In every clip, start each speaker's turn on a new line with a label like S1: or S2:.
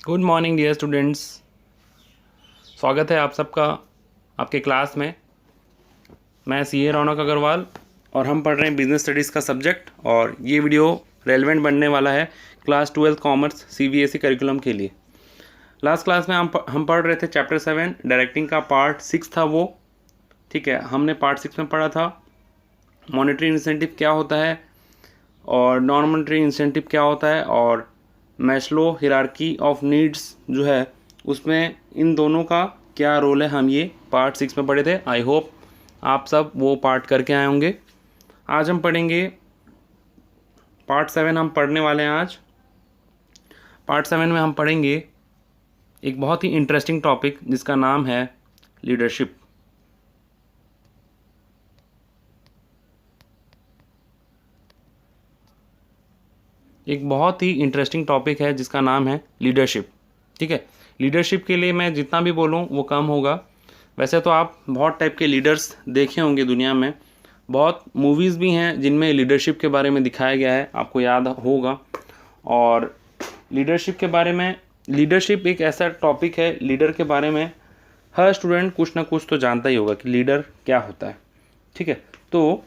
S1: Good morning dear students. स्वागत है आप सबका आपके क्लास में। मैं सीए रौनक अग्रवाल और हम पढ़ रहे हैं बिजनेस स्टडीज़ का सब्जेक्ट, और ये वीडियो रेलेवेंट बनने वाला है क्लास 12 कॉमर्स सीबीएसई करिकुलम के लिए। लास्ट क्लास में हम पढ़ रहे थे चैप्टर 7 डायरेक्टिंग का पार्ट 6 था वो। ठीक है, हमने पार्ट 6 में पढ़ा था मॉनेटरी इंसेंटिव क्या होता है और नॉन मॉनेटरी इंसेंटिव क्या होता है, और मैस्लो हिरार्की ऑफ नीड्स जो है उसमें इन दोनों का क्या रोल है, हम ये पार्ट 6 में पढ़े थे। आई होप आप सब वो पार्ट करके आए होंगे। आज हम पढ़ेंगे पार्ट 7। हम पढ़ने वाले हैं आज पार्ट 7 में हम पढ़ेंगे एक बहुत ही इंटरेस्टिंग टॉपिक जिसका नाम है लीडरशिप। एक बहुत ही इंटरेस्टिंग टॉपिक है जिसका नाम है लीडरशिप। ठीक है, लीडरशिप के लिए मैं जितना भी बोलूँ वो कम होगा। वैसे तो आप बहुत टाइप के लीडर्स देखे होंगे दुनिया में, बहुत मूवीज़ भी हैं जिनमें लीडरशिप के बारे में दिखाया गया है, आपको याद होगा। और लीडरशिप के बारे में, लीडरशिप एक ऐसा टॉपिक है, लीडर के बारे में हर स्टूडेंट कुछ ना कुछ तो जानता ही होगा कि लीडर क्या होता है। ठीक है, तो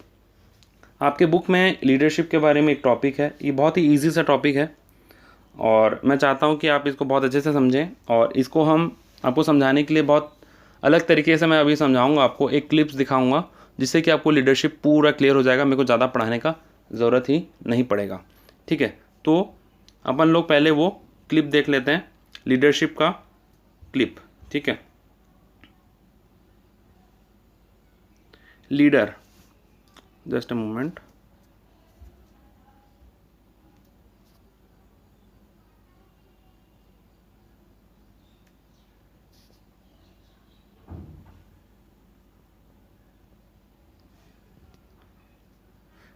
S1: आपके बुक में लीडरशिप के बारे में एक टॉपिक है, ये बहुत ही ईजी सा टॉपिक है और मैं चाहता हूँ कि आप इसको बहुत अच्छे से समझें। और इसको हम आपको समझाने के लिए बहुत अलग तरीके से मैं अभी समझाऊंगा, आपको एक क्लिप्स दिखाऊंगा जिससे कि आपको लीडरशिप पूरा क्लियर हो जाएगा। मेरे को ज़्यादा पढ़ाने का ज़रूरत ही नहीं पड़ेगा। ठीक है, तो अपन लोग पहले वो क्लिप देख लेते हैं, लीडरशिप का क्लिप। ठीक है, leader, just a moment.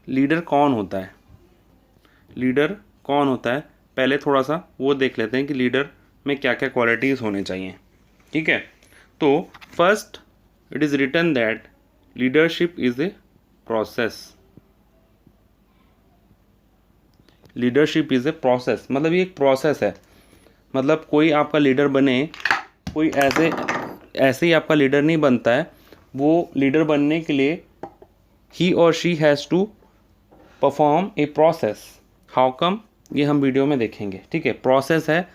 S1: Leader कौन होता है, लीडर कौन होता है, पहले थोड़ा सा वो देख लेते हैं कि लीडर में क्या क्या क्वालिटीज़ होने चाहिए। ठीक है, तो first it is written that leadership is a process. Leadership is a process, मतलब ये एक प्रोसेस है। मतलब कोई आपका लीडर बने, कोई ऐसे ऐसे ही आपका लीडर नहीं बनता है। वो लीडर बनने के लिए ही और she has to perform a process. How come, ये हम वीडियो में देखेंगे। ठीक है, प्रोसेस है,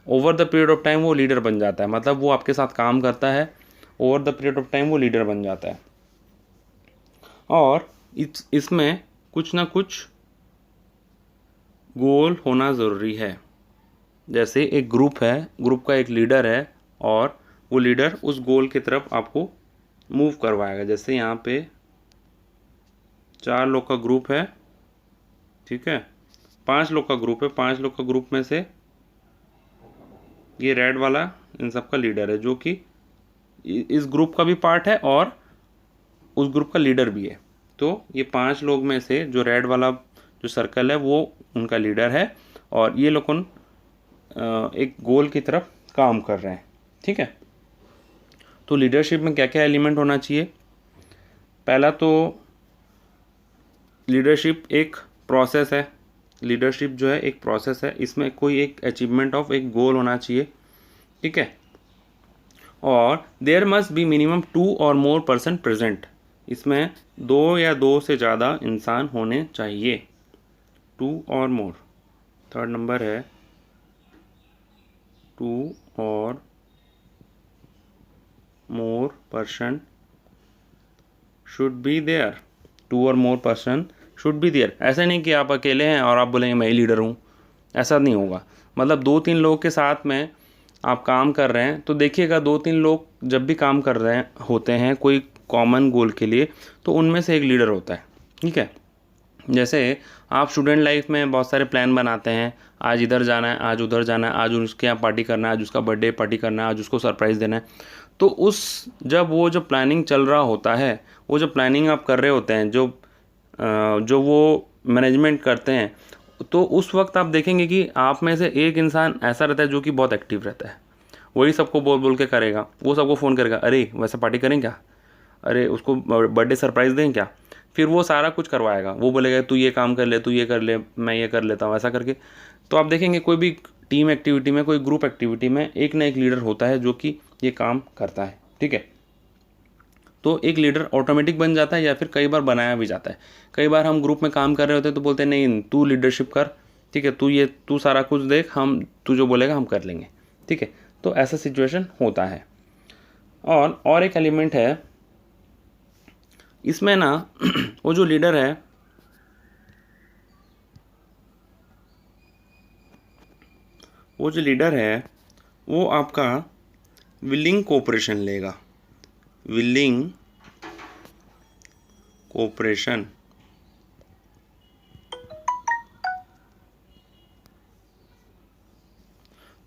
S1: over the period of time वो लीडर बन जाता है। मतलब वो आपके साथ काम करता है, over the period of time वो लीडर बन जाता है। और इसमें कुछ ना कुछ गोल होना ज़रूरी है। जैसे एक ग्रुप है, ग्रुप का एक लीडर है और वो लीडर उस गोल की तरफ आपको मूव करवाएगा। जैसे यहाँ पे 4 लोग का ग्रुप है, ठीक है, 5 लोग का ग्रुप है। 5 लोग का ग्रुप में से ये रेड वाला इन सब का लीडर है, जो कि इस ग्रुप का भी पार्ट है और उस ग्रुप का लीडर भी है। तो ये 5 लोग में से जो रेड वाला जो सर्कल है वो उनका लीडर है और ये लोग एक गोल की तरफ काम कर रहे हैं। ठीक है, तो लीडरशिप में क्या क्या एलिमेंट होना चाहिए। पहला तो लीडरशिप एक प्रोसेस है। लीडरशिप जो है एक प्रोसेस है, इसमें कोई एक अचीवमेंट ऑफ एक गोल होना चाहिए। ठीक है, और there must B minimum 2 or more person present. इसमें 2 या 2 से ज़्यादा इंसान होने चाहिए, 2 और मोर। थर्ड नंबर है 2 or more person should be there. 2 or more person should be there. ऐसा नहीं कि आप अकेले हैं और आप बोलेंगे मैं ही लीडर हूँ, ऐसा नहीं होगा। मतलब 2-3 लोगों के साथ में आप काम कर रहे हैं तो देखिएगा, 2-3 लोग जब भी काम कर रहे होते हैं कोई कॉमन गोल के लिए, तो उनमें से एक लीडर होता है। ठीक है, जैसे आप स्टूडेंट लाइफ में बहुत सारे प्लान बनाते हैं, आज इधर जाना है, आज उधर जाना है, आज उसके यहाँ पार्टी करना है, आज उसका बर्थडे पार्टी करना है, आज उसको सरप्राइज़ देना है। तो जब वो जो प्लानिंग चल रहा होता है, वो जो प्लानिंग आप कर रहे होते हैं, जो वो मैनेजमेंट करते हैं, तो उस वक्त आप देखेंगे कि आप में से एक इंसान ऐसा रहता है जो कि बहुत एक्टिव रहता है। वही सबको बोल बोल के करेगा, वो सबको फ़ोन करेगा, अरे वैसे पार्टी करें क्या, अरे उसको बर्थडे सरप्राइज़ दें क्या। फिर वो सारा कुछ करवाएगा, वो बोलेगा तू ये काम कर ले, तू ये कर ले, मैं ये कर लेता हूँ, ऐसा करके। तो आप देखेंगे कोई भी टीम एक्टिविटी में, कोई ग्रुप एक्टिविटी में एक ना एक लीडर होता है जो कि ये काम करता है, ठीक है। तो एक लीडर ऑटोमेटिक बन जाता है या फिर कई बार बनाया भी जाता है। कई बार हम ग्रुप में काम कर रहे होते हैं तो बोलते हैं नहीं तू लीडरशिप कर, ठीक है, तू सारा कुछ देख, हम तू जो बोलेगा हम कर लेंगे, ठीक है। तो ऐसा सिचुएशन होता है। और एक एलिमेंट है इसमें ना वो जो लीडर है वो आपका विलिंग कोऑपरेशन लेगा, विलिंग कोऑपरेशन।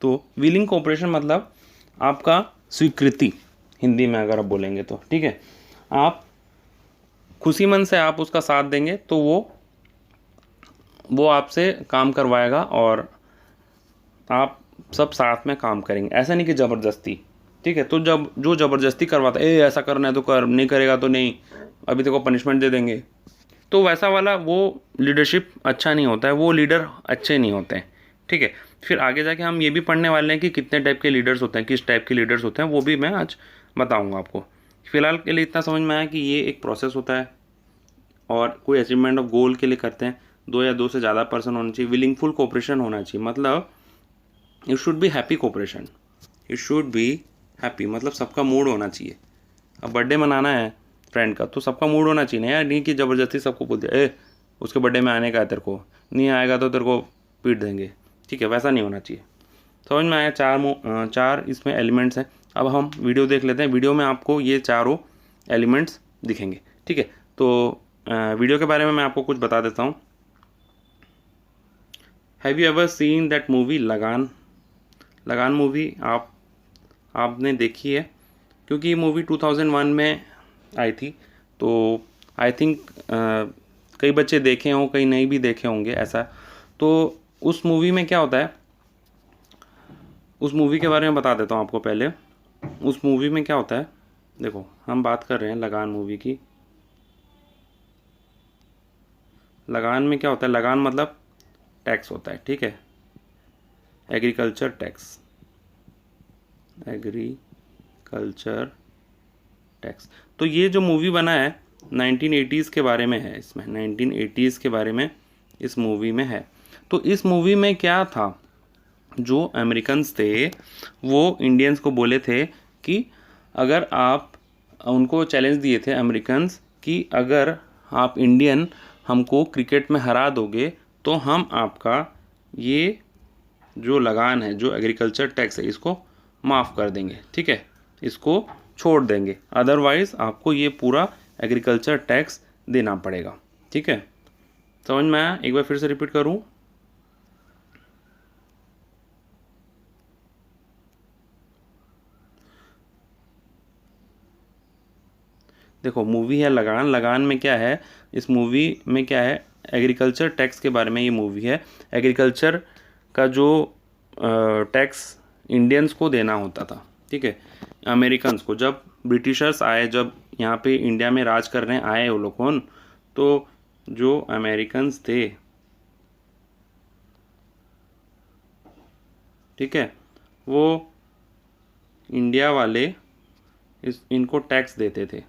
S1: तो विलिंग कोऑपरेशन मतलब आपका स्वीकृति, हिंदी में अगर आप बोलेंगे तो, ठीक है। आप खुशी मन से आप उसका साथ देंगे तो वो आपसे काम करवाएगा और आप सब साथ में काम करेंगे। ऐसा नहीं कि ज़बरदस्ती, ठीक है। तो जब जो ज़बरदस्ती करवाता है, ऐसा करना है तो कर, नहीं करेगा तो नहीं, अभी तेको पनिशमेंट दे देंगे, तो वैसा वाला वो लीडरशिप अच्छा नहीं होता है, वो लीडर अच्छे नहीं होते हैं, ठीक है। फिर आगे जाके हम ये भी पढ़ने वाले हैं कि कितने टाइप के लीडर्स होते हैं, किस टाइप के लीडर्स होते हैं, वो भी मैं आज बताऊँगा आपको। फिलहाल के लिए इतना समझ में आया कि ये एक प्रोसेस होता है और कोई अचीवमेंट ऑफ गोल के लिए करते हैं। 2 या 2 से ज़्यादा पर्सन होना चाहिए, विलिंगफुल कोऑपरेशन होना चाहिए, मतलब it should be happy cooperation, it should be happy, मतलब सबका मूड होना चाहिए। अब बर्थडे मनाना है फ्रेंड का तो सबका मूड होना चाहिए ना यार, नहीं कि ज़बरदस्ती सबको बोल दिया उसके बर्थडे में आने का है, तेरे को नहीं आएगा तो तेरे को पीट देंगे, ठीक है, वैसा नहीं होना चाहिए। समझ में आया? चार इसमें एलिमेंट्स हैं। अब हम वीडियो देख लेते हैं, वीडियो में आपको ये चारों एलिमेंट्स दिखेंगे, ठीक है। तो वीडियो के बारे में मैं आपको कुछ बता देता हूँ। Have you ever seen that movie लगान? लगान मूवी आपने देखी है क्योंकि ये मूवी 2001 में आई थी, तो आई थिंक कई बच्चे देखे हों, कई नहीं भी देखे होंगे ऐसा। तो उस मूवी में क्या होता है, उस मूवी के बारे में बता देता हूँ आपको पहले। उस मूवी में क्या होता है, देखो हम बात कर रहे हैं लगान मूवी की। लगान में क्या होता है, लगान मतलब टैक्स होता है, ठीक है, एग्रीकल्चर टैक्स, एग्रीकल्चर टैक्स। तो ये जो मूवी बना है 1980s के बारे में है, इसमें 1980s के बारे में इस मूवी में है। तो इस मूवी में क्या था, जो अमेरिकन्स थे वो इंडियंस को बोले थे कि अगर आप, उनको चैलेंज दिए थे अमेरिकन्स कि अगर आप इंडियन हमको क्रिकेट में हरा दोगे तो हम आपका ये जो लगान है, जो एग्रीकल्चर टैक्स है, इसको माफ़ कर देंगे, ठीक है, इसको छोड़ देंगे, अदरवाइज़ आपको ये पूरा एग्रीकल्चर टैक्स देना पड़ेगा, ठीक है। समझ में आया? एक बार फिर से रिपीट करूं। देखो मूवी है लगान, लगान में क्या है, इस मूवी में क्या है, एग्रीकल्चर टैक्स के बारे में ये मूवी है। एग्रीकल्चर का जो टैक्स इंडियंस को देना होता था, ठीक है, अमेरिकन्स को। जब ब्रिटिशर्स आए, जब यहाँ पे इंडिया में राज करने आए वो लोग कौन, तो जो अमेरिकन्स थे, ठीक है, वो इंडिया वाले इनको टैक्स देते थे,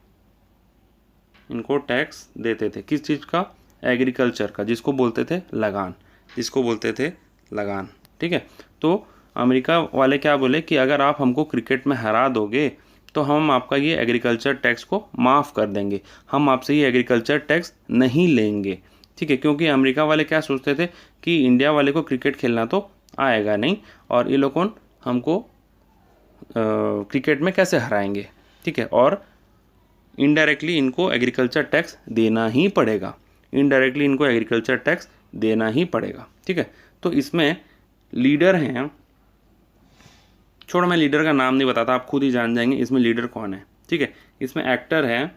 S1: इनको टैक्स देते थे किस चीज़ का, एग्रीकल्चर का, जिसको बोलते थे लगान, जिसको बोलते थे लगान, ठीक है। तो अमेरिका वाले क्या बोले कि अगर आप हमको क्रिकेट में हरा दोगे तो हम आपका ये एग्रीकल्चर टैक्स को माफ़ कर देंगे, हम आपसे ये एग्रीकल्चर टैक्स नहीं लेंगे, ठीक है। क्योंकि अमेरिका वाले क्या सोचते थे कि इंडिया वाले को क्रिकेट खेलना तो आएगा नहीं और ये लोग हमको क्रिकेट में कैसे हराएंगे, ठीक है, और इनडायरेक्टली इनको एग्रीकल्चर टैक्स देना ही पड़ेगा, इनडायरेक्टली इनको एग्रीकल्चर टैक्स देना ही पड़ेगा, ठीक है। तो इसमें लीडर हैं, छोड़ो मैं लीडर का नाम नहीं बताता, आप खुद ही जान जाएंगे इसमें लीडर कौन है, ठीक है। इसमें एक्टर है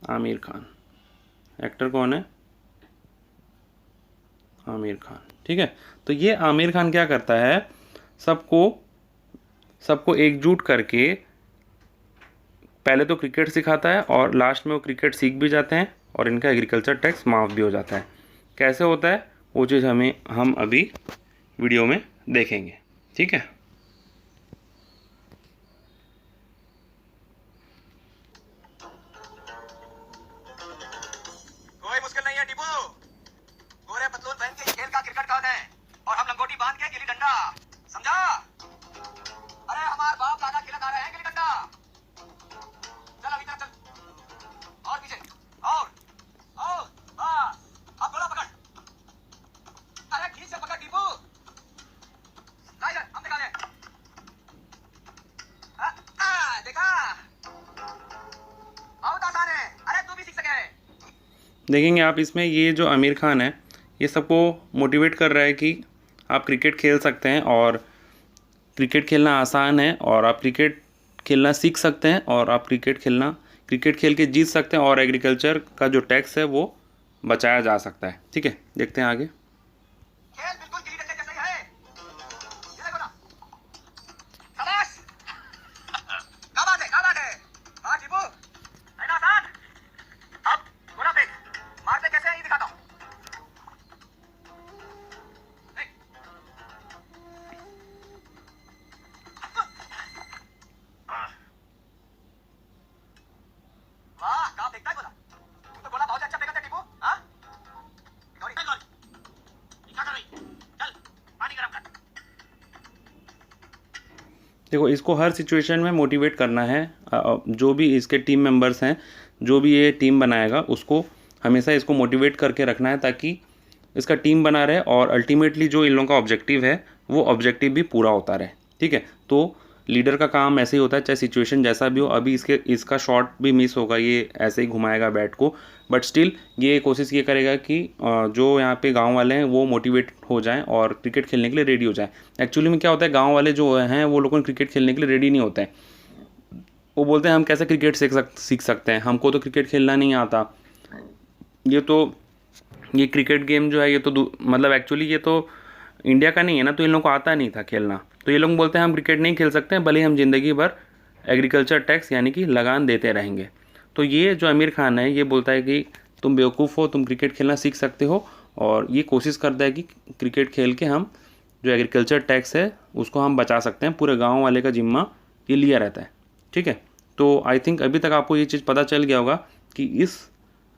S1: आमिर खान, एक्टर कौन है, आमिर खान, ठीक है। तो ये आमिर खान क्या करता है, सबको एकजुट करके पहले तो क्रिकेट सिखाता है और लास्ट में वो क्रिकेट सीख भी जाते हैं और इनका एग्रीकल्चर टैक्स माफ़ भी हो जाता है। कैसे होता है, वो चीज़ हम अभी वीडियो में देखेंगे। ठीक है,
S2: कोई मुश्किल नहीं है टीपू। गोरे पतलून पहन के खेल का क्रिकेट कौन है और हम लंगोटी बांध के गिल्ली डंडा, समझा? अरे हमारे बाप दादा खिला रहे हैं गिल्ली डंडा। चल अभी तक चल, और पीछे, और बस, अब गोला पकड़। अरे ठीक से पकड़ टीपू, ला इधर हम निकाले। देखा, बहुत आसान है। अरे तू भी सीख सके।
S1: देखेंगे आप इसमें ये जो आमिर खान है ये सबको मोटिवेट कर रहा है कि आप क्रिकेट खेल सकते हैं और क्रिकेट खेलना आसान है और आप क्रिकेट खेलना सीख सकते हैं और आप क्रिकेट खेल के जीत सकते हैं और एग्रीकल्चर का जो टैक्स है वो बचाया जा सकता है। ठीक है, देखते हैं आगे।
S2: खेल बिल्कुल गिल्ली डंडे जैसा ही है। ये देखो ना, शाबाश। क्या बात है, क्या बात है। हाँ टीपू, है ना आसान। अब गोला फेंक, मारते कैसे है ये दिखाता हूँ। वाह, कहाँ फेंकता है गोला। तू तो गोला बहुत अच्छा फेंकता है टीपू। हाँ, गौरी, चल गौरी, ये क्या कर रही? चल पानी गरम कर।
S1: देखो, इसको हर सिचुएशन में मोटिवेट करना है। जो भी इसके टीम मेंबर्स हैं, जो भी ये टीम बनाएगा उसको हमेशा इसको मोटिवेट करके रखना है ताकि इसका टीम बना रहे और अल्टीमेटली जो इन लोगों का ऑब्जेक्टिव है वो ऑब्जेक्टिव भी पूरा होता रहे। ठीक है, तो लीडर का काम ऐसे ही होता है, चाहे सिचुएशन जैसा भी हो। अभी इसका शॉट भी मिस होगा, ये ऐसे ही घुमाएगा बैट को, बट स्टिल ये कोशिश ये करेगा कि जो यहाँ पे गांव वाले हैं वो मोटिवेट हो जाएं और क्रिकेट खेलने के लिए रेडी हो जाएं। एक्चुअली में क्या होता है, गांव वाले जो हैं वो लोगों क्रिकेट खेलने के लिए रेडी नहीं होते हैं। वो बोलते हैं हम कैसे क्रिकेट सीख सकते हैं, हमको तो क्रिकेट खेलना नहीं आता। ये क्रिकेट गेम जो है ये तो मतलब एक्चुअली ये तो इंडिया का नहीं है ना, तो इन लोगों को आता नहीं था खेलना। तो ये लोग बोलते हैं हम क्रिकेट नहीं खेल सकते हैं, भले ही हम ज़िंदगी भर एग्रीकल्चर टैक्स यानी कि लगान देते रहेंगे। तो ये जो आमिर खान है ये बोलता है कि तुम बेवकूफ़ हो, तुम क्रिकेट खेलना सीख सकते हो, और ये कोशिश करता है कि क्रिकेट खेल के हम जो एग्रीकल्चर टैक्स है उसको हम बचा सकते हैं। पूरे गाँव वाले का जिम्मा ये लिया रहता है। ठीक है, तो आई थिंक अभी तक आपको ये चीज़ पता चल गया होगा कि इस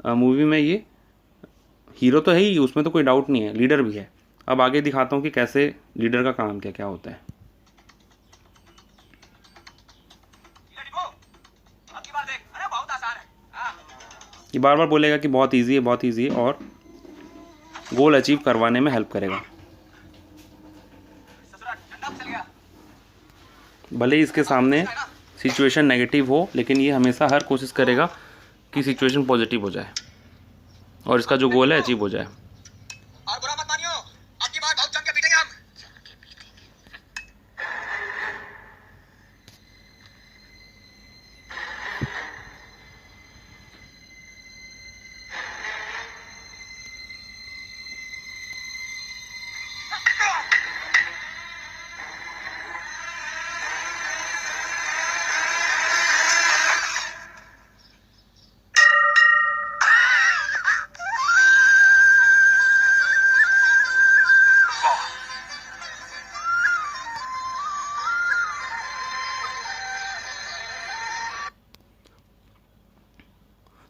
S1: मूवी में ये हीरो तो है ही, उसमें तो कोई डाउट नहीं है, लीडर भी है। अब आगे दिखाता हूँ कि कैसे लीडर का काम क्या क्या होता है।
S2: ये टीपू, अब की बार देख, अरे बहुत आसान है। हाँ,
S1: ये बार बार बोलेगा कि बहुत इजी है, बहुत इजी है, और गोल अचीव करवाने में हेल्प करेगा।
S2: ससुरा ठंडा चल गया।
S1: भले ही इसके सामने सिचुएशन नेगेटिव हो, लेकिन ये हमेशा हर कोशिश करेगा कि सिचुएशन पॉजिटिव हो जाए और इसका जो गोल है अचीव हो जाए।
S2: और बुरा मत मानियो, अब की बार बहुत जम के पीटेंगे हम।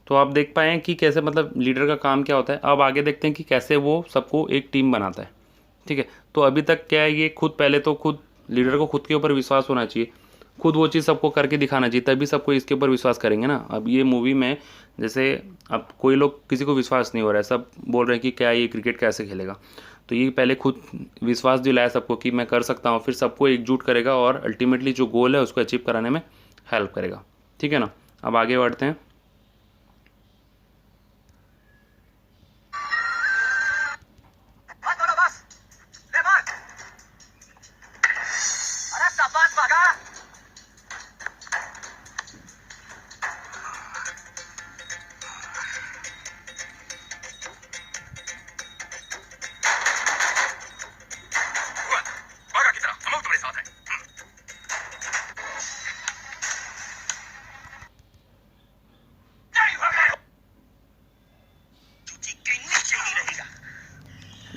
S1: तो आप देख पाए कि कैसे मतलब लीडर का काम क्या होता है। अब आगे देखते हैं कि कैसे वो सबको एक टीम बनाता है। ठीक है, तो अभी तक क्या है, ये पहले तो खुद लीडर को खुद के ऊपर विश्वास होना चाहिए, खुद वो चीज़ सबको करके दिखाना चाहिए, तभी सबको इसके ऊपर विश्वास करेंगे ना। अब ये मूवी में जैसे अब कोई लोग किसी को विश्वास नहीं हो रहा है, सब बोल रहे हैं कि क्या ये क्रिकेट कैसे खेलेगा, तो ये पहले खुद विश्वास दिलाया सबको कि मैं कर सकता हूँ, फिर सबको एकजुट करेगा और अल्टीमेटली जो गोल है उसको अचीव कराने में हेल्प करेगा। ठीक है ना, अब आगे बढ़ते हैं।
S2: बस थोड़ा बस, ले बस। अरे शाबाश भागा। भागा की तरह, हम लोग तुम्हारे साथ हैं।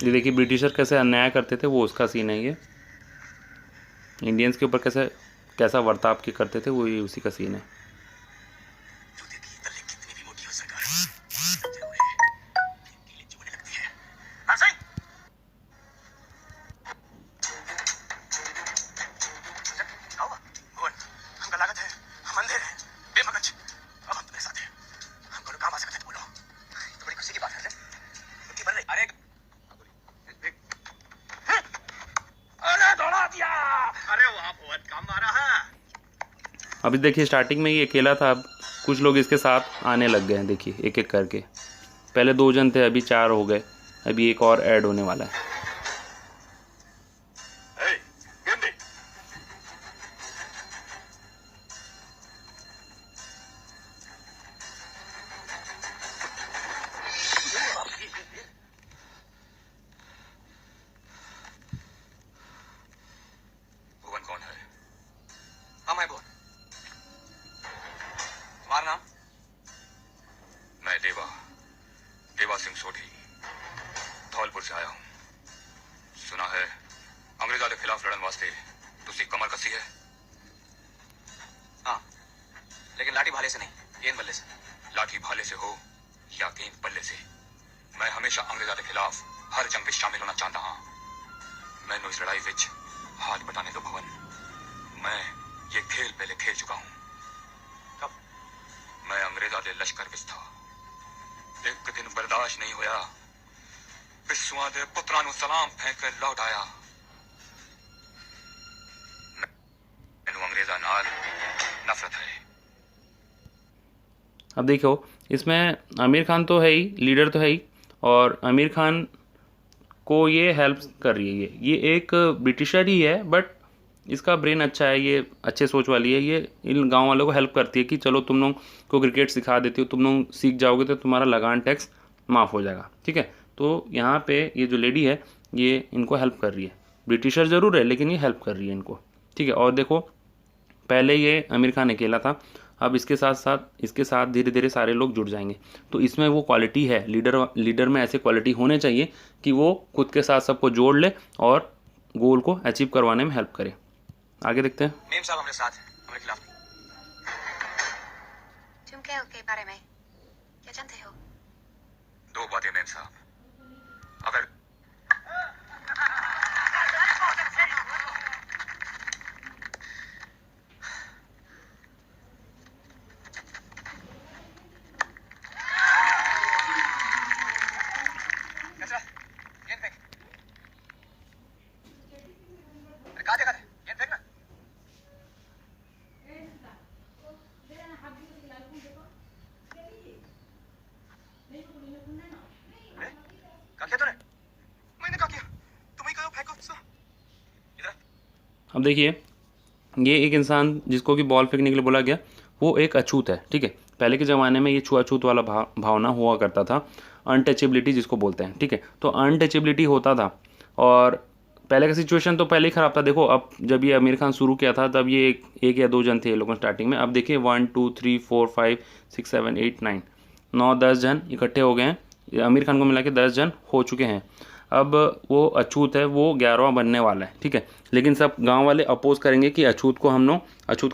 S1: ये देखिए ब्रिटिशर कैसे अन्याय करते थे, वो उसका सीन है ये। इंडियंस के ऊपर कैसा बर्ताव के करते थे, वो ये उसी का सीन है।
S2: जूते की तले कितनी भी मोटी हो सरकार, समझे हुए इनकी लिए चुभने लगती है। हाँ सही। क्या हुआ? भुवन, हमका लागत है हम अंधे हैं, बेमगज। अब हम तुम्हारे साथ हैं, हमको काम आ सकते हैं, बोलो। तो बड़ी खुशी की बात है। मुट्ठी बन रही। अरे अरे दौड़ा दिया। अरे वाह भुवन, काम मारा है।
S1: अभी देखिए स्टार्टिंग में ये अकेला था, अब कुछ लोग इसके साथ आने लग गए हैं। देखिए एक एक करके, पहले 2 जन थे, अभी 4 हो गए, अभी एक और ऐड होने वाला है।
S2: भुवन कौन है? हम है भुवन। तुम्हारा नाम? मैं देवा सिंह सोढ़ी, धौलपुर से आया हूं। सुना है अंग्रेजा के खिलाफ लड़न वास्ते तुसी कमर कसी है। हाँ, लेकिन लाठी भाले से नहीं, गेंद बल्ले से। लाठी भाले से हो या गेंद बल्ले से, मैं हमेशा अंग्रेजा के खिलाफ हर जंग में शामिल होना चाहता हाँ। मैंने इस लड़ाई विच हाथ बटाने दो भवन। मैं ये खेल पहले खेल चुका हूं। कब? मैं अंग्रेजा के लश्कर विच था। एक दिन बर्दाश्त नहीं होया, पिस्सुआ दे पुत्रा नु सलाम फेंक के लौट आया। मैनू अंग्रेजा नाल नफरत है।
S1: अब देखो इसमें आमिर खान तो है ही, लीडर तो है ही, और आमिर खान को ये हेल्प कर रही है। ये एक ब्रिटिशर ही है, बट इसका ब्रेन अच्छा है, ये अच्छे सोच वाली है। ये इन गांव वालों को हेल्प करती है कि चलो तुम लोग को क्रिकेट सिखा देती हो, तुम लोग सीख जाओगे तो तुम्हारा लगान टैक्स माफ़ हो जाएगा, ठीक है। तो यहाँ पे ये जो लेडी है ये इनको हेल्प कर रही है। ब्रिटिशर ज़रूर है लेकिन ये हेल्प कर रही है इनको, ठीक है। और देखो पहले ये आमिर खान अकेला था, अब इसके साथ धीरे धीरे सारे लोग जुड़ जाएंगे। तो इसमें वो क्वालिटी है, लीडर में ऐसे क्वालिटी होने चाहिए कि वो खुद के साथ सबको जोड़ ले और गोल को अचीव करवाने में हेल्प करे। आगे देखते हैं।
S2: मेम साहब हमारे साथ हैं, हमारे खिलाफ नहीं।
S3: तुम क्या के बारे में क्या जानते हो?
S2: 2 बातें मेम साहब। अगर गेंद फेंक। अरे कहाँ देखा था? गेंद फेंक ना। क्या किया तूने? मैंने क्या किया? तुम ही कहो फेंको। इधर।
S1: अब देखिए ये एक इंसान जिसको कि बॉल फेंकने के लिए बोला गया, वो एक अछूत है, ठीक है। पहले के ज़माने में ये छुआछूत वाला भावना हुआ करता था, अनटचेबिलिटी जिसको बोलते हैं, ठीक है। तो अनटचेबिलिटी होता था, और पहले का सिचुएशन तो पहले ही ख़राब था। देखो अब जब ये आमिर खान शुरू किया था तब ये एक या 2 जन थे लोगों स्टार्टिंग में। अब देखिए 1 2 3 4 5 6 7 8 9 10 जन इकट्ठे हो गए हैं। आमिर खान को मिला के 10 जन हो चुके हैं। अब वो अछूत है, वो 11वां बनने वाला है, ठीक है। लेकिन सब गांव वाले अपोज करेंगे कि अछूत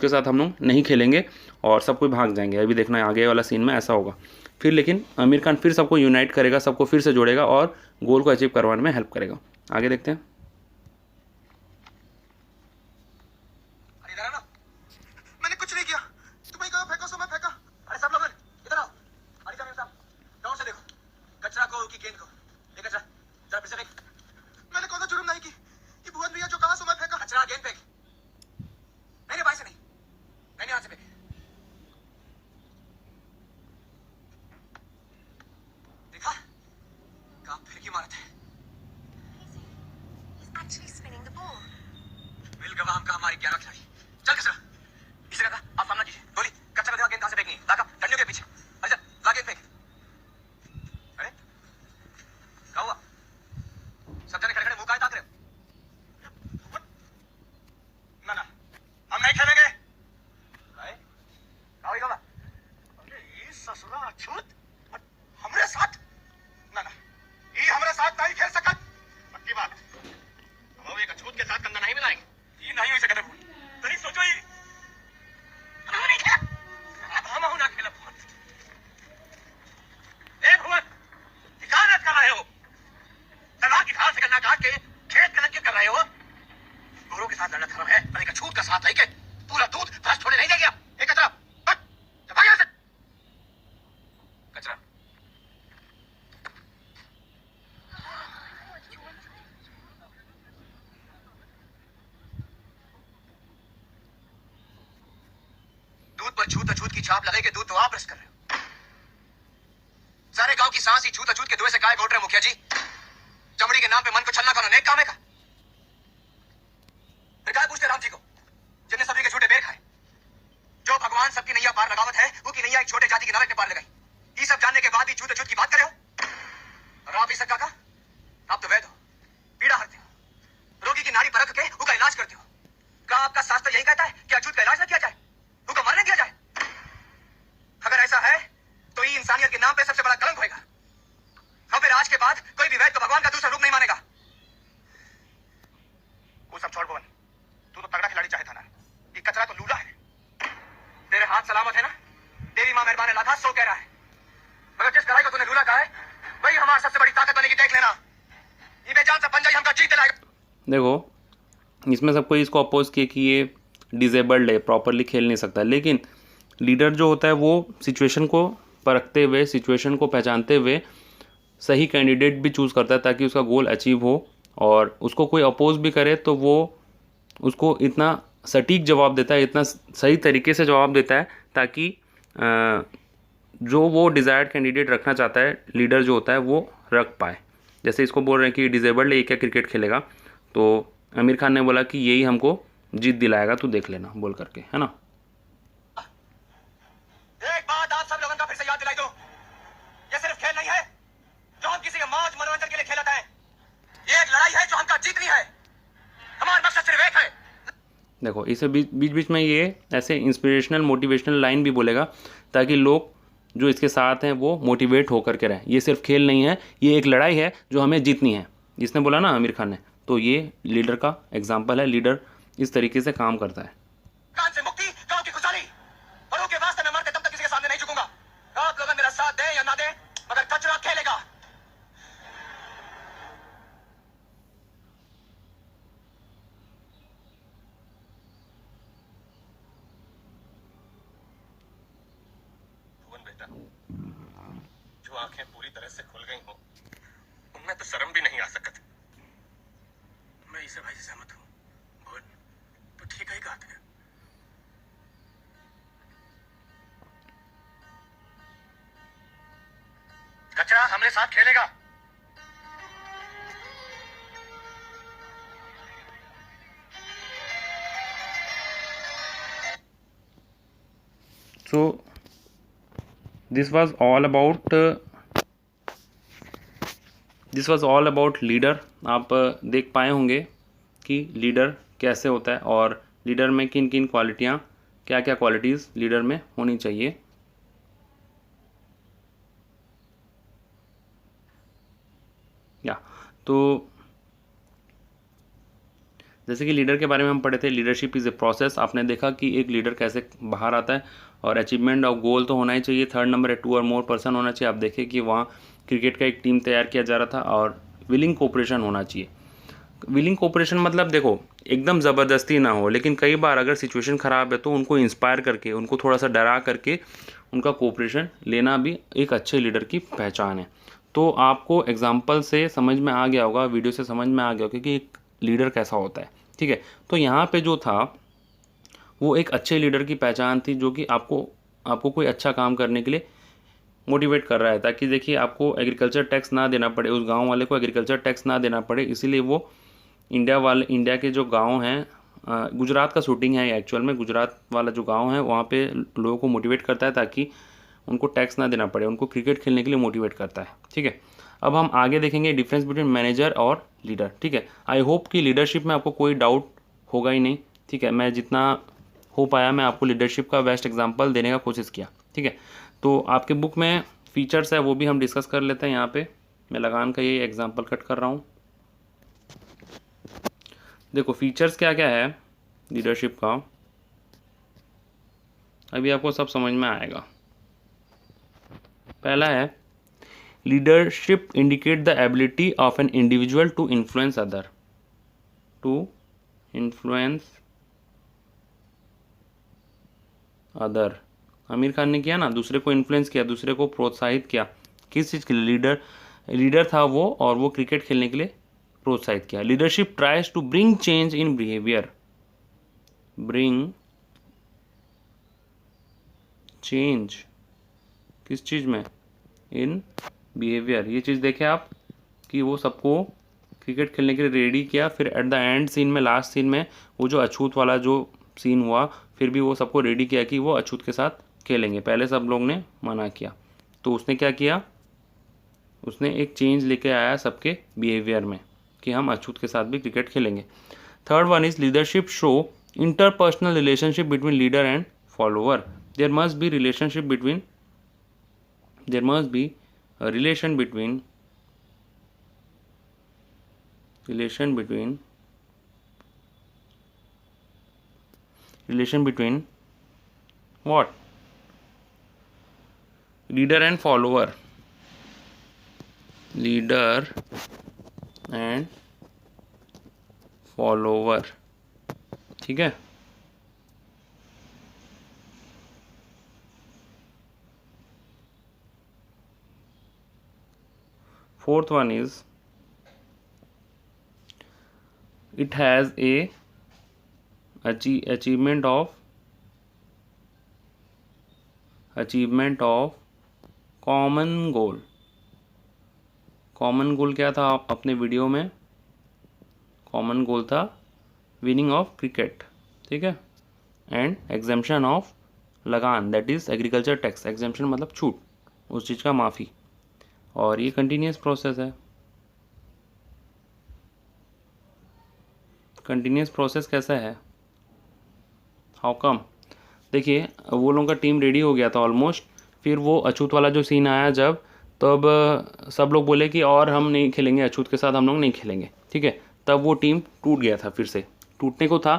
S1: के साथ हम लोग नहीं खेलेंगे, और सब कोई भाग जाएंगे। अभी देखना आगे वाला सीन में ऐसा होगा। फिर लेकिन आमिर खान फिर सबको यूनाइट करेगा, सबको फिर से जोड़ेगा और गोल को अचीव करवाने में हेल्प करेगा। आगे देखते हैं।
S2: अरे इधर आओ ना। मैंने कुछ नहीं किया, तुम्हें कहा फेंको सो मैं फेंका। अरे सब लोग इधर आओ। अरे मेम साहब गाँव से देखो, कचरा को की गेंद को ये कचरा जरा फिर से फेंक। मैंने कौन सा जुर्म नहीं की कि भुवन भैया जो कहा सो मैं फेंका। कचरा गेंद फेंक। मेरे भाई से नहीं, मैंने हाथ से फेंक। देखा कहाँ फेंकी मारत है।
S3: He's actually spinning the ball.
S2: मिल गवा हमका हमारी 11 खिलाड़ी। चल कचरा इसे कहता आप सामना कीजिए। गोली कचरा देखा गेंद कहाँ से फेंकनी है। लाका डंडियों के पीछे। अरे चल ला गेंद फेंक। अरे क्या हुआ? सब जने खड़े खड़े मुंह काहे ताक रहे हो? के साथ लड़ना धर्म है, पर एक छूत का साथ है कि पूरा दूध भैंस छोड़े नहीं देगी। एक कचरा हट, चल भाग यहाँ से। कचरा दूध पर छूत अछूत की छाप लगे कि दूध तो आप रस कर रहे हो। सारे गांव की सांस ही छूत अछूत के धुएं से काय घोट रहे मुखिया जी। चमड़ी के नाम पे मन को छलना कौन नेक काम है का? फिर काय पूछते राम जी को जिनने सभी के झूठे बेर खाए। जो भगवान सबकी नैया पार लगावत है वो की नैया एक छोटे जाति के नावे पे पार लगाई। ये सब जानने के बाद भी छूत अछूत की बात करे हो। और आप ही सब काका, आप तो वैद हो, पीड़ा हरते हो, रोगी की नाड़ी परख के उसका इलाज करते हो। क्या आपका शास्त्र यही कहता है कि अछूत का इलाज न किया जाए, उसको मरने दिया जाए? अगर ऐसा है तो ये इंसानियत के नाम पे सबसे बड़ा कलंक होगा। और फिर आज के बाद कोई भी वैद्य तो भगवान का दूसरा रूप नहीं मानेगा। वो सब छोड़ बोल, तू तो तगड़ा खिलाड़ी चाहे था ना, ये कचरा तो लूला है। तेरे हाथ सलामत है ना? तेरी मां मेहरबान लाथा सो कह रहा है, मगर जिस कढ़ाई को तूने लूला कहा है वही हमारी सबसे बड़ी ताकत बनेगी। देख लेना, ये बेजान सा पंजा ही हमका जीत दिलाएगा।
S1: देखो इसमें सब कोई इसको अपोज किए कि ये डिजेबल्ड है, प्रॉपरली खेल नहीं सकता, लेकिन लीडर जो होता है वो सिचुएशन को परखते हुए, सिचुएशन को पहचानते हुए सही कैंडिडेट भी चूज़ करता है ताकि उसका गोल अचीव हो। और उसको कोई अपोज भी करे तो वो उसको इतना सटीक जवाब देता है, इतना सही तरीके से जवाब देता है ताकि जो वो डिज़ायर्ड कैंडिडेट रखना चाहता है लीडर जो होता है वो रख पाए। जैसे इसको बोल रहे हैं कि डिजेबल्ड है, ये क्या क्रिकेट खेलेगा, तो आमिर खान ने बोला कि यही हमको जीत दिलाएगा, तू देख लेना, बोल करके, है ना।
S2: एक बात आप सब लोगों का फिर से याद दिलाई दो, ये सिर्फ खेल नहीं है जो हम किसी के मौज मनोरंजन के लिए खेलते हैं। ये एक लड़ाई है जो हमका जीतनी है। हमारा मकसद सिर्फ एक है।
S1: देखो इसे बीच बीच में ये ऐसे इंस्पिरेशनल मोटिवेशनल लाइन भी बोलेगा ताकि लोग जो इसके साथ हैं वो मोटिवेट होकर के रहें। ये सिर्फ खेल नहीं है, ये एक लड़ाई है जो हमें जीतनी है, जिसने बोला ना आमिर खान ने। तो ये लीडर का एग्जाम्पल है, लीडर इस तरीके से काम करता है।
S2: कान से मुक्ति, गांव की खुशहाली, बड़ों के वास्ते मैं मरते तब तक किसी के सामने नहीं झुकूंगा। आप लोग मेरा साथ दें या ना दें, मगर कचरा खेलेगा। भुवन बेटा, जो आंखें पूरी तरह से खुल गई हो उनमें तो शर्म भी नहीं आ सकत। मैं इसे भाई से सहमत हूँ। भुवन तो ठीक है कहते हैं। कचरा हमारे साथ खेलेगा।
S1: So this was all about leader. आप देख पाए होंगे कि लीडर कैसे होता है और लीडर में किन किन क्वालिटियाँ, क्या क्या क्वालिटीज़ लीडर में होनी चाहिए। तो जैसे कि लीडर के बारे में हम पढ़े थे, लीडरशिप इज़ ए प्रोसेस। आपने देखा कि एक लीडर कैसे बाहर आता है और अचीवमेंट और गोल तो होना ही चाहिए। थर्ड नंबर है 2 और मोर पर्सन होना चाहिए। आप देखें कि वहाँ क्रिकेट का एक टीम तैयार किया जा रहा था और विलिंग कोऑपरेशन होना चाहिए। विलिंग कोऑपरेशन मतलब देखो एकदम ज़बरदस्ती ना हो, लेकिन कई बार अगर सिचुएशन ख़राब है तो उनको इंस्पायर करके, उनको थोड़ा सा डरा करके उनका कोऑपरेशन लेना भी एक अच्छे लीडर की पहचान है। तो आपको एग्जाम्पल से समझ में आ गया होगा, वीडियो से समझ में आ गया होगा कि एक लीडर कैसा होता है, ठीक है। तो यहाँ पे जो था वो एक अच्छे लीडर की पहचान थी, जो कि आपको कोई अच्छा काम करने के लिए मोटिवेट कर रहा है, ताकि देखिए आपको एग्रीकल्चर टैक्स ना देना पड़े, उस गांव वाले को एग्रीकल्चर टैक्स ना देना पड़े। इसीलिए वो इंडिया के जो गांव हैं, गुजरात का शूटिंग है एक्चुअल में, गुजरात वाला जो गांव है वहाँ पे लोगों को मोटिवेट करता है ताकि उनको टैक्स ना देना पड़े, उनको क्रिकेट खेलने के लिए मोटिवेट करता है, ठीक है। अब हम आगे देखेंगे डिफरेंस बिटवीन मैनेजर और लीडर, ठीक है। आई होप कि लीडरशिप में आपको कोई डाउट होगा ही नहीं, ठीक है। मैं जितना हो पाया मैं आपको लीडरशिप का बेस्ट एग्जांपल देने का कोशिश किया, ठीक है। तो आपके बुक में फीचर्स है वो भी हम डिस्कस कर लेते हैं। यहाँ पे मैं लगान का ये एग्जांपल कट कर रहा हूँ। देखो फीचर्स क्या क्या है लीडरशिप का, अभी आपको सब समझ में आएगा। पहला है leadership indicate the ability of an individual to influence other, influence other. Aamir Khan ने किया ना, दूसरे को इन्फ्लुएंस किया, दूसरे को प्रोत्साहित किया। किस चीज़ के लिए? लीडर था वो, और वो क्रिकेट खेलने के लिए प्रोत्साहित किया। Leadership tries to bring change in behaviour. Bring change किस चीज़ में? In behaviour. ये चीज़ देखें आप कि वो सबको क्रिकेट खेलने के लिए रेडी किया। फिर एट द एंड सीन में, लास्ट सीन में, वो जो अछूत वाला जो सीन हुआ, फिर भी वो सबको रेडी किया कि वो अछूत के साथ खेलेंगे। पहले सब लोग ने मना किया, तो उसने क्या किया? उसने एक चेंज लेके आया सबके बिहेवियर में कि हम अछूत के साथ भी क्रिकेट खेलेंगे। Third one is leadership show interpersonal relationship between leader and follower. There must be relationship between, there must be a relation between what? Leader and follower. Leader and follower. ठीक है। Fourth one is it has a achievement of common goal. Common goal क्या था अपने video में? Common goal था winning of cricket, ठीक है। And exemption of लगान, that is agriculture tax. Exemption मतलब छूट, उस चीज़ का माफ़ी। और ये कंटिन्यूस प्रोसेस है। कंटिन्यूस प्रोसेस कैसा है? How come? देखिए, वो लोगों का टीम रेडी हो गया था ऑलमोस्ट। फिर वो अछूत वाला जो सीन आया जब, तब सब लोग बोले कि और हम नहीं खेलेंगे, अछूत के साथ हम लोग नहीं खेलेंगे, ठीक है। तब वो टीम टूट गया था, फिर से टूटने को था।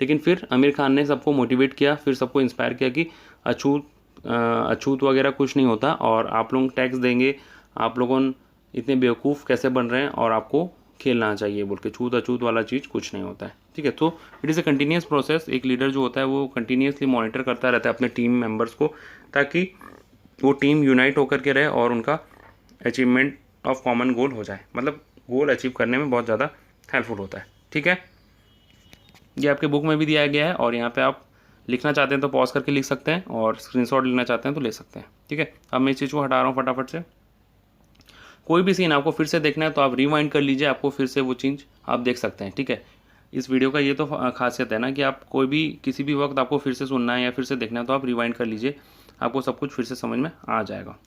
S1: लेकिन फिर आमिर खान ने सबको मोटिवेट किया, फिर सबको इंस्पायर किया कि अछूत वगैरह कुछ नहीं होता, और आप लोग टैक्स देंगे, आप लोगों इतने बेवकूफ़ कैसे बन रहे हैं, और आपको खेलना चाहिए बोल के। छूत अछूत वाला चीज़ कुछ नहीं होता है, ठीक है। तो it is a continuous process. एक लीडर जो होता है वो कंटिन्यूसली मॉनिटर करता रहता है अपने टीम मेंबर्स को, ताकि वो टीम यूनाइट होकर के रहे और उनका अचीवमेंट ऑफ कॉमन गोल हो जाए। मतलब गोल अचीव करने में बहुत ज़्यादा हेल्पफुल होता है, ठीक है। ये आपके बुक में भी दिया गया है, और यहाँ पे आप लिखना चाहते हैं तो पॉज करके लिख सकते हैं, और स्क्रीनशॉट लेना चाहते हैं तो ले सकते हैं, ठीक है। अब मैं इस चीज़ को हटा रहा हूँ फटाफट से। कोई भी सीन आपको फिर से देखना है तो आप रिवाइंड कर लीजिए, आपको फिर से वो चीज़ आप देख सकते हैं, ठीक है। इस वीडियो का ये तो खासियत है ना कि आप कोई भी किसी भी वक्त आपको फिर से सुनना है या फिर से देखना है तो आप रिवाइंड कर लीजिए, आपको सब कुछ फिर से समझ में आ जाएगा।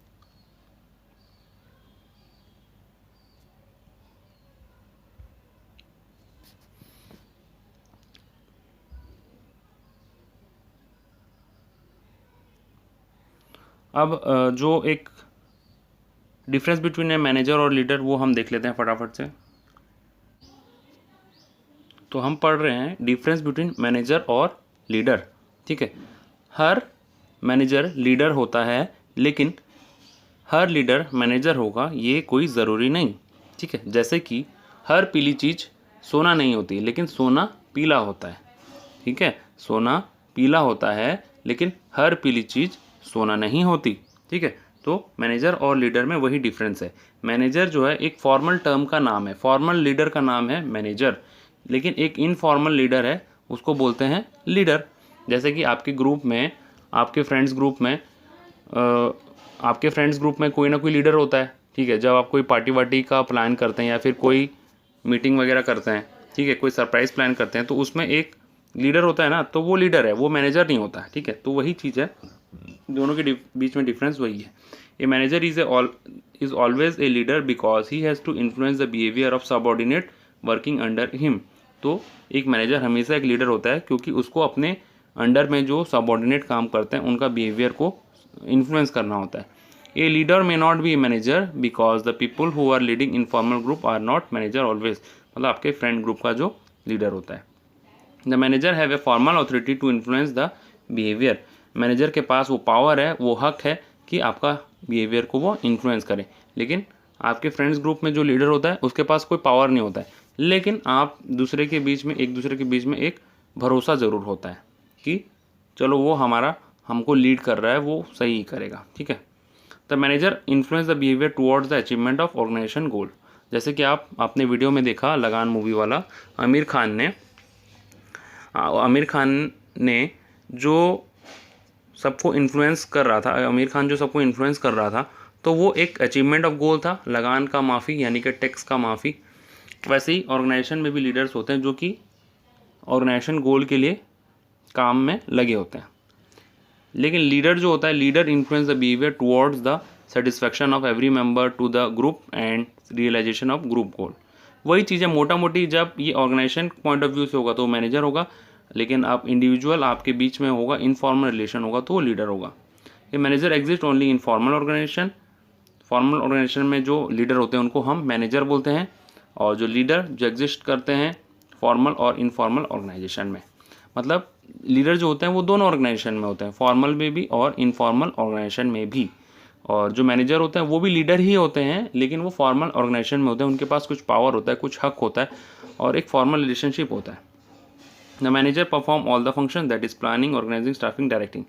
S1: अब जो एक डिफरेंस बिटवीन ए मैनेजर और लीडर, वो हम देख लेते हैं फटाफट से। तो हम पढ़ रहे हैं डिफरेंस बिटवीन मैनेजर और लीडर, ठीक है। हर मैनेजर लीडर होता है, लेकिन हर लीडर मैनेजर होगा ये कोई ज़रूरी नहीं, ठीक है। जैसे कि हर पीली चीज़ सोना नहीं होती, लेकिन सोना पीला होता है, ठीक है। सोना पीला होता है, लेकिन हर पीली चीज़ सोना नहीं होती, ठीक है। तो मैनेजर और लीडर में वही डिफरेंस है। मैनेजर जो है एक फॉर्मल टर्म का नाम है, फॉर्मल लीडर का नाम है मैनेजर, लेकिन एक इनफॉर्मल लीडर है, उसको बोलते हैं लीडर। जैसे कि आपके ग्रुप में, आपके फ्रेंड्स ग्रुप में कोई ना कोई लीडर होता है, ठीक है। जब आप कोई पार्टी वार्टी का प्लान करते हैं या फिर कोई मीटिंग वगैरह करते हैं, ठीक है, कोई सरप्राइज़ प्लान करते हैं, तो उसमें एक लीडर होता है ना, तो वो लीडर है, वो मैनेजर नहीं होता, ठीक है। तो वही चीज़ है, दोनों के बीच में डिफरेंस वही है। A manager is always a leader because he has to influence the behaviour of subordinate working under him. तो एक मैनेजर हमेशा एक लीडर होता है, क्योंकि उसको अपने अंडर में जो सबऑर्डिनेट काम करते हैं उनका बिहेवियर को इन्फ्लुएंस करना होता है। A leader may not be a manager because the people who are leading informal group are not manager always. मतलब आपके फ्रेंड ग्रुप का जो लीडर होता है। The manager have a formal authority to influence the behaviour. Manager के पास वो power है, वो हक है कि आपका बिहेवियर को वो इन्फ्लुएंस करे। लेकिन आपके फ्रेंड्स ग्रुप में जो लीडर होता है उसके पास कोई पावर नहीं होता है। लेकिन आप दूसरे के बीच में एक दूसरे के बीच में एक भरोसा ज़रूर होता है कि चलो वो हमारा हमको लीड कर रहा है, वो सही करेगा, ठीक है। The manager influence the behaviour towards the achievement of organisation goal. जैसे कि आप अपने वीडियो में देखा लगान मूवी वाला, आमिर खान ने जो सबको इन्फ्लुएंस कर रहा था, आमिर खान जो सबको इन्फ्लुएंस कर रहा था, तो वो एक अचीवमेंट ऑफ गोल था, लगान का माफ़ी यानी कि टैक्स का माफ़ी। वैसे ही ऑर्गेनाइजेशन में भी लीडर्स होते हैं जो कि ऑर्गेनाइजेशन गोल के लिए काम में लगे होते हैं। लेकिन लीडर जो होता है, leader influence the behaviour towards the satisfaction of every member to the group and realisation of group goal. वही चीज़ें मोटा मोटी जब ये ऑर्गेनाइजेशन पॉइंट ऑफ व्यू से होगा तो मैनेजर होगा, लेकिन आप इंडिविजुअल आपके बीच में होगा, इनफॉर्मल रिलेशन होगा तो वो लीडर होगा। ये manager exist only in formal organisation. Formal organisation में जो लीडर होते हैं उनको हम मैनेजर बोलते हैं, और जो लीडर जो एग्जिस्ट करते हैं फॉर्मल और इनफॉर्मल ऑर्गेनाइजेशन में, मतलब लीडर जो होते हैं वो दोनों ऑर्गेनाइजेशन में होते हैं, फॉर्मल में भी और इनफॉर्मल ऑर्गेनाइजेशन में भी। और जो मैनेजर होते हैं वो भी लीडर ही होते हैं, लेकिन वो फॉर्मल ऑर्गेनाइजेशन में होते हैं, उनके पास कुछ पावर होता है, कुछ हक होता है और एक फॉर्मल रिलेशनशिप होता है। The manager perform all the function that is planning, organising, staffing, directing.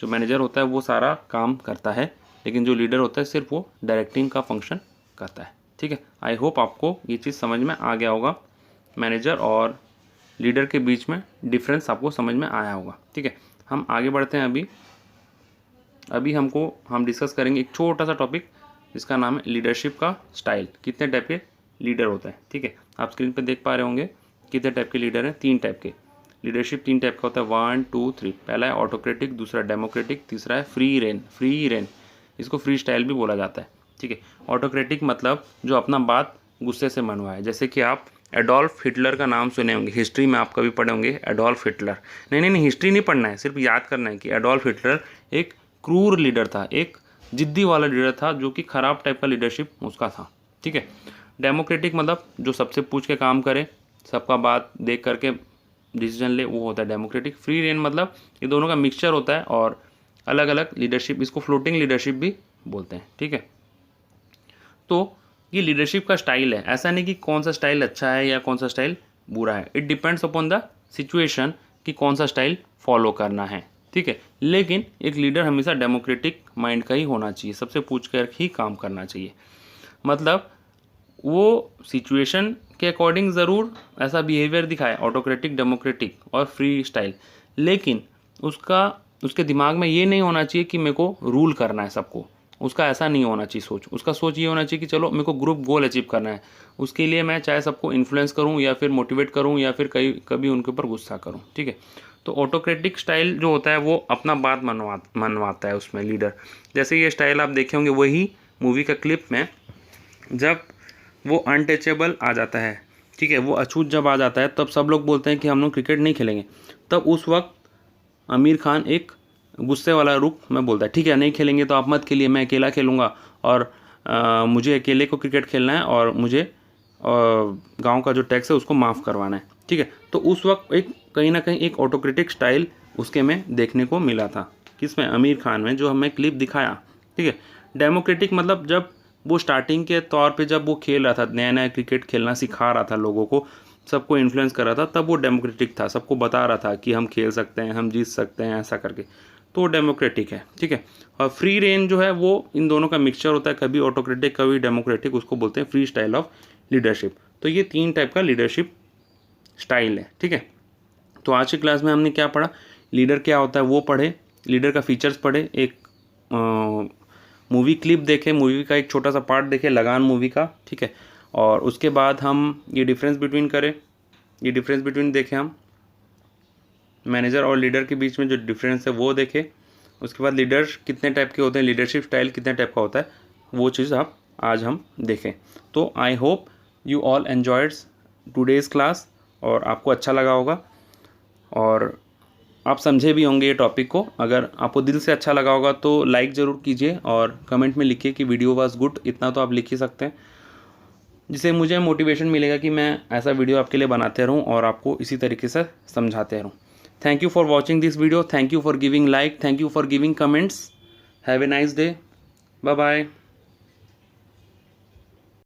S1: जो मैनेजर होता है वो सारा काम करता है, लेकिन जो लीडर होता है सिर्फ वो डायरेक्टिंग का फंक्शन करता है, ठीक है। आई होप आपको ये चीज़ समझ में आ गया होगा, मैनेजर और लीडर के बीच में डिफरेंस आपको समझ में आया होगा, ठीक है। हम आगे बढ़ते हैं। अभी हम डिस्कस करेंगे एक छोटा सा टॉपिक जिसका नाम है लीडरशिप का स्टाइल। कितने टाइप के लीडर होते हैं, ठीक है। आप स्क्रीन पे देख पा रहे होंगे कितने टाइप के लीडर हैं, 3 टाइप के। लीडरशिप 3 टाइप का होता है, 1 2 3। पहला है ऑटोक्रेटिक, दूसरा डेमोक्रेटिक, तीसरा है फ्री रेन। इसको फ्री स्टाइल भी बोला जाता है, ठीक है। ऑटोक्रेटिक मतलब जो अपना बात गुस्से से मनवाए। जैसे कि आप एडोल्फ हिटलर का नाम सुने होंगे, हिस्ट्री में आप कभी पढ़े होंगे एडोल्फ हिटलर। नहीं, हिस्ट्री नहीं पढ़ना है, सिर्फ याद करना है कि एडोल्फ हिटलर एक क्रूर लीडर था, एक जिद्दी वाला लीडर था, जो कि खराब टाइप का लीडरशिप उसका था, ठीक है। डेमोक्रेटिक मतलब जो सबसे पूछ के काम करे, सबका बात देख करके डिसीजन ले, वो होता है डेमोक्रेटिक। फ्री रेन मतलब ये दोनों का मिक्सचर होता है और अलग अलग लीडरशिप, इसको फ्लोटिंग लीडरशिप भी बोलते हैं, ठीक है। तो ये लीडरशिप का स्टाइल है, ऐसा नहीं कि कौन सा स्टाइल अच्छा है या कौन सा स्टाइल बुरा है। It depends upon the situation कि कौन सा स्टाइल फॉलो करना है, ठीक है। लेकिन एक लीडर हमेशा डेमोक्रेटिक माइंड का ही होना चाहिए, सबसे पूछ कर ही काम करना चाहिए। मतलब वो सिचुएशन के अकॉर्डिंग ज़रूर ऐसा बिहेवियर दिखाए, ऑटोक्रेटिक, डेमोक्रेटिक और फ्री स्टाइल, लेकिन उसके दिमाग में ये नहीं होना चाहिए कि मेरे को रूल करना है सबको। उसका ऐसा नहीं होना चाहिए सोच। उसका सोच ये होना चाहिए कि चलो मेरे को ग्रुप गोल अचीव करना है, उसके लिए मैं चाहे सबको इन्फ्लुएंस करूं या फिर मोटिवेट करूं या फिर कभी उनके ऊपर गुस्सा करूं, ठीक है। तो ऑटोक्रेटिक स्टाइल जो होता है वो अपना बात मनवाता है उसमें लीडर। जैसे ये स्टाइल आप देखे होंगे वही मूवी का क्लिप में, जब वो अनटचेबल आ जाता है, ठीक है, वो अछूत जब आ जाता है तब सब लोग बोलते हैं कि हम लोग क्रिकेट नहीं खेलेंगे। तब उस वक्त आमिर खान एक गुस्से वाला रूप में बोलता है, ठीक है नहीं खेलेंगे तो आप मत खेलिए, मैं अकेला खेलूँगा और मुझे अकेले को क्रिकेट खेलना है और मुझे गांव का जो टैक्स है उसको माफ़ करवाना है, ठीक है। तो उस वक्त एक कहीं ना कहीं एक ऑटोक्रेटिक स्टाइल उसके में देखने को मिला था, किसमें, आमिर खान में, जो हमें क्लिप दिखाया, ठीक है। डेमोक्रेटिक मतलब जब वो स्टार्टिंग के तौर पे जब वो खेल रहा था, नया नया क्रिकेट खेलना सिखा रहा था लोगों को, सबको इन्फ्लुएंस कर रहा था, तब वो डेमोक्रेटिक था, सबको बता रहा था कि हम खेल सकते हैं, हम जीत सकते हैं, ऐसा करके, तो वो डेमोक्रेटिक है, ठीक है। और फ्री रेन जो है वो इन दोनों का मिक्सचर होता है, कभी ऑटोक्रेटिक कभी डेमोक्रेटिक, उसको बोलते हैं फ्री स्टाइल ऑफ लीडरशिप। तो ये 3 टाइप का लीडरशिप स्टाइल है, ठीक है। तो आज की क्लास में हमने क्या पढ़ा, लीडर क्या होता है वो पढ़े, लीडर का फीचर्स पढ़े, एक मूवी क्लिप देखे, मूवी का एक छोटा सा पार्ट देखे, लगान मूवी का, ठीक है। और उसके बाद हम ये डिफरेंस बिटवीन देखें, हम मैनेजर और लीडर के बीच में जो डिफरेंस है वो देखें। उसके बाद लीडर कितने टाइप के होते हैं, लीडरशिप स्टाइल कितने टाइप का होता है, वो चीज़ आज हम देखें। तो I hope you all enjoyed today's class, और आपको अच्छा लगा होगा और आप समझे भी होंगे ये टॉपिक को। अगर आपको दिल से अच्छा लगा होगा तो लाइक ज़रूर कीजिए और कमेंट में लिखिए कि वीडियो वाज गुड, इतना तो आप लिख ही सकते हैं, जिससे मुझे मोटिवेशन मिलेगा कि मैं ऐसा वीडियो आपके लिए बनाते रहूं और आपको इसी तरीके से समझाते रहूं। Thank you for watching this video, thank you for giving like, thank you for giving comments, have a nice day, bye bye.